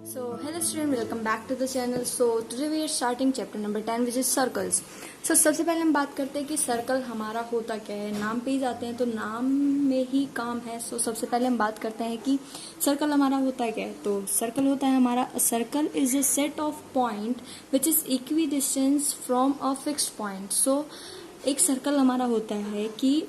Hello student, welcome back to the channel. So today we are starting chapter number 10 which is circles. So सबसे पहले हम बात करते हैं कि सर्कल हमारा होता क्या है. नाम पे ही जाते हैं तो नाम में ही काम है. So सबसे पहले हम बात करते हैं कि सर्कल हमारा होता क्या है. तो सर्कल होता है हमारा circle is a set of point which is equidistance from a fixed point. So एक सर्कल हमारा होता है कि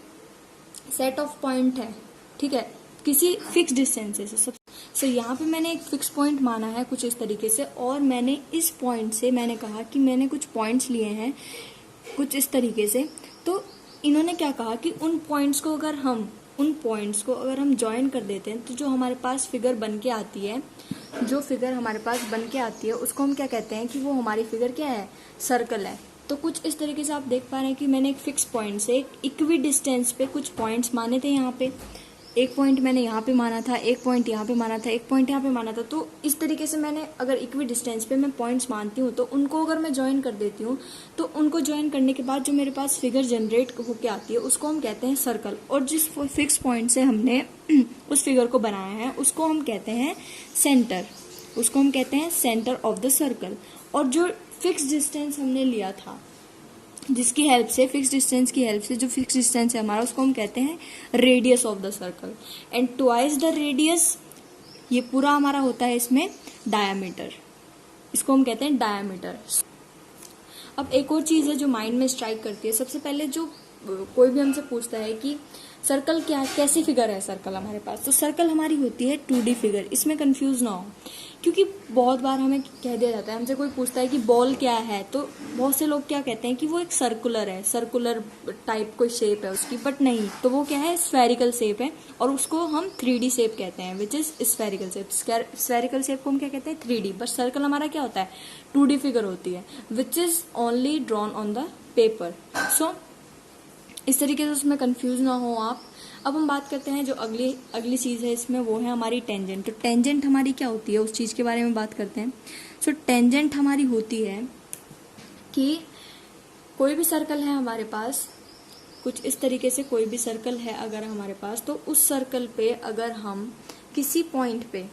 सेट ऑफ पॉइंट है, ठीक है, किसी फिक्स डिस्टेंस से. सो यहाँ पे मैंने एक फिक्स पॉइंट माना है कुछ इस तरीके से, और मैंने इस पॉइंट से मैंने कहा कि मैंने कुछ पॉइंट्स लिए हैं कुछ इस तरीके से. तो इन्होंने क्या कहा कि उन पॉइंट्स को अगर हम ज्वाइन कर देते हैं तो जो हमारे पास फिगर बन के आती है, उसको हम क्या कहते हैं कि वो हमारी फिगर क्या है, सर्कल है. तो कुछ इस तरीके से आप देख पा रहे हैं कि मैंने एक फिक्स पॉइंट से एक इक्वी डिस्टेंस पे कुछ पॉइंट्स माने थे. यहाँ पे एक पॉइंट मैंने यहाँ पे माना था, एक पॉइंट यहाँ पे माना था, एक पॉइंट यहाँ पे माना था. तो इस तरीके से मैंने अगर इक्वी डिस्टेंस पे मैं पॉइंट्स मानती हूँ तो उनको अगर मैं ज्वाइन कर देती हूँ तो उनको ज्वाइन करने के बाद जो मेरे पास फिगर जनरेट होके आती है उसको हम कहते हैं सर्कल. और जिस फिक्स पॉइंट से हमने उस फिगर को बनाया है उसको हम कहते हैं सेंटर ऑफ द सर्कल. और जो फिक्स डिस्टेंस हमने लिया था जिसकी हेल्प से फिक्स डिस्टेंस की हेल्प से जो फिक्स डिस्टेंस है हमारा उसको हम कहते हैं radius of the circle. And twice the radius, ये पूरा हमारा होता है इसमें डायामीटर, इसको हम कहते हैं डायामीटर. अब एक और चीज है जो माइंड में स्ट्राइक करती है. सबसे पहले जो कोई भी हमसे पूछता है कि सर्कल क्या, कैसी फिगर है सर्कल हमारे पास, तो सर्कल हमारी होती है 2D फिगर. इसमें कंफ्यूज ना हो, क्योंकि बहुत बार हमें कह दिया जाता है, हमसे कोई पूछता है कि बॉल क्या है, तो बहुत से लोग क्या कहते हैं कि वो एक सर्कुलर टाइप कोई शेप है उसकी, बट नहीं, तो वो क्या है, स्फेरिकल शेप है. और उसको हम 3D शेप कहते हैं which is spherical shape. Spherical shape को हम क्या कहते हैं, 3D. बट सर्कल हमारा क्या होता है, 2D फिगर होती है which is only drawn on the paper. So इस तरीके से उसमें कंफ्यूज ना हो आप. अब हम बात करते हैं जो अगली चीज है इसमें, वो है हमारी टेंजेंट. तो टेंजेंट हमारी क्या होती है उस चीज के बारे में बात करते हैं. सो टेंजेंट हमारी होती है कि कोई भी सर्कल है हमारे पास, कुछ इस तरीके से कोई भी सर्कल है अगर हमारे पास, तो उस सर्कल पे अगर हम किसी पॉइंट पे,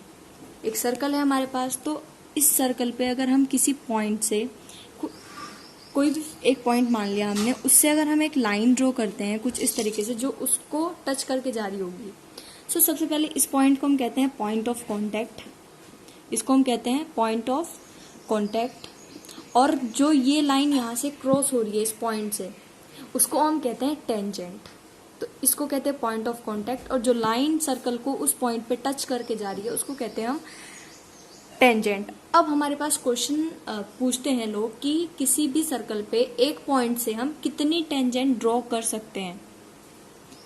एक सर्कल है हमारे पास, तो इस सर्कल पे अगर हम किसी पॉइंट से कोई भी एक पॉइंट मान लिया हमने, उससे अगर हम एक लाइन ड्रॉ करते हैं कुछ इस तरीके से जो उसको टच करके जा रही होगी. सो सबसे पहले इस पॉइंट को हम कहते हैं पॉइंट ऑफ कांटेक्ट. और जो ये लाइन यहाँ से क्रॉस हो रही है इस पॉइंट से, उसको हम कहते हैं टेंजेंट. तो इसको कहते हैं पॉइंट ऑफ कांटेक्ट. और जो लाइन सर्कल को उस पॉइंट पे टच करके जा रही है उसको कहते हैं हम टेंजेंट. अब हमारे पास क्वेश्चन पूछते हैं लोग कि किसी भी सर्कल पे एक पॉइंट से हम कितनी टेंजेंट ड्रॉ कर सकते हैं.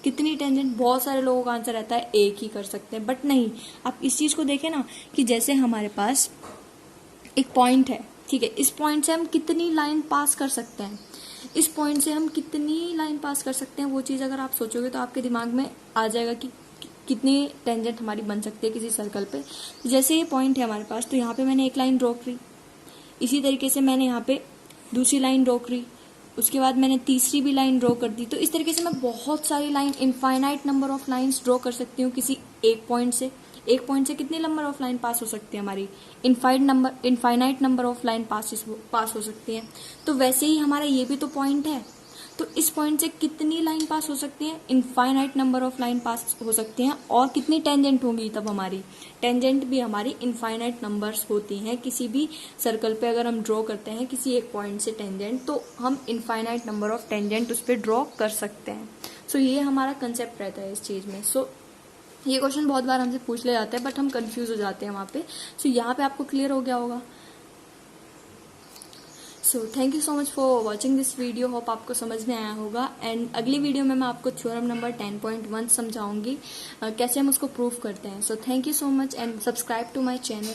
कितनी टेंजेंट, बहुत सारे लोगों का आंसर रहता है एक ही कर सकते हैं, बट नहीं. आप इस चीज को देखें ना कि जैसे हमारे पास एक पॉइंट है, ठीक है, इस पॉइंट से हम कितनी लाइन पास कर सकते हैं, इस पॉइंट से हम कितनी लाइन पास कर सकते हैं, वो चीज अगर आप सोचोगे तो आपके दिमाग में आ जाएगा कि कितनी टेंजेंट हमारी बन सकती है किसी सर्कल पे. जैसे ये पॉइंट है हमारे पास, तो यहाँ पे मैंने एक लाइन ड्रॉ करी, इसी तरीके से मैंने यहाँ पे दूसरी लाइन ड्रॉ करी, उसके बाद मैंने तीसरी भी लाइन ड्रॉ कर दी. तो इस तरीके से मैं बहुत सारी line, infinite number of lines draw कर सकती हूँ किसी एक पॉइंट से. एक पॉइंट से कितनी नंबर ऑफ लाइन पास हो सकती है हमारी, इनफाइनाइट नंबर ऑफ लाइन पास हो सकती है. तो वैसे ही हमारा ये भी तो पॉइंट है, तो इस पॉइंट से कितनी लाइन पास हो सकती है, इनफाइनाइट नंबर ऑफ लाइन पास हो सकती हैं. और कितनी टेंजेंट होंगी तब हमारी, टेंजेंट भी हमारी इनफाइनाइट नंबर्स होती हैं. किसी भी सर्कल पे अगर हम ड्रॉ करते हैं किसी एक पॉइंट से टेंजेंट, तो हम इनफाइनाइट नंबर ऑफ टेंजेंट उस पर ड्रॉ कर सकते हैं. सो ये हमारा कंसेप्ट रहता है इस चीज में. सो ये क्वेश्चन बहुत बार हमसे पूछ ले जाते हैं बट हम कंफ्यूज हो जाते हैं वहां पे. सो यहाँ पे आपको क्लियर हो गया होगा. सो thank you so much for watching this video. Hope आपको समझ में आया होगा. एंड अगली वीडियो में मैं आपको थ्योरम नंबर 10.1 समझाऊंगी कैसे हम उसको प्रूव करते हैं. So thank you so much and subscribe to my channel.